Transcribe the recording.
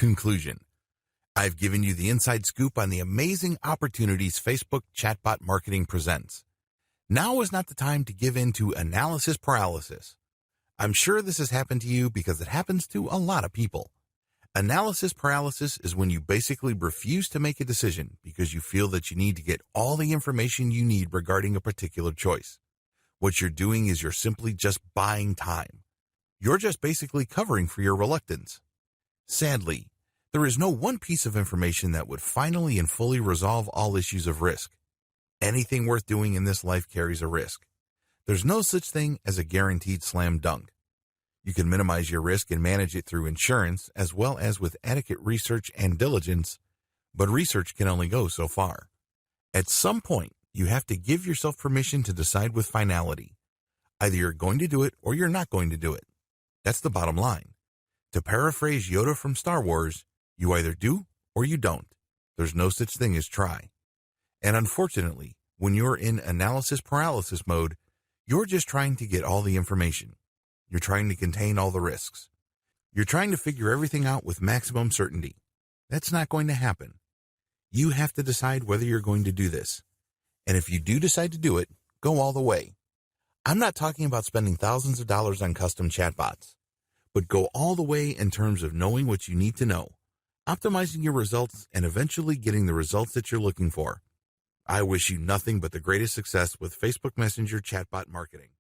Conclusion. I've given you the inside scoop on the amazing opportunities Facebook chatbot marketing presents. Now is not the time to give in to analysis paralysis. I'm sure this has happened to you because it happens to a lot of people. Analysis paralysis is when you basically refuse to make a decision because you feel that you need to get all the information you need regarding a particular choice. What you're doing is you're simply just buying time. You're just basically covering for your reluctance. Sadly, there is no one piece of information that would finally and fully resolve all issues of risk. Anything worth doing in this life carries a risk. There's no such thing as a guaranteed slam dunk. You can minimize your risk and manage it through insurance as well as with adequate research and diligence, but research can only go so far. At some point, you have to give yourself permission to decide with finality. Either you're going to do it or you're not going to do it. That's the bottom line. To paraphrase Yoda from Star Wars, you either do or you don't. There's no such thing as try. And unfortunately, when you're in analysis paralysis mode, you're just trying to get all the information. You're trying to contain all the risks. You're trying to figure everything out with maximum certainty. That's not going to happen. You have to decide whether you're going to do this. And if you do decide to do it, go all the way. I'm not talking about spending thousands of dollars on custom chatbots, but go all the way in terms of knowing what you need to know, optimizing your results, and eventually getting the results that you're looking for. I wish you nothing but the greatest success with Facebook Messenger chatbot marketing.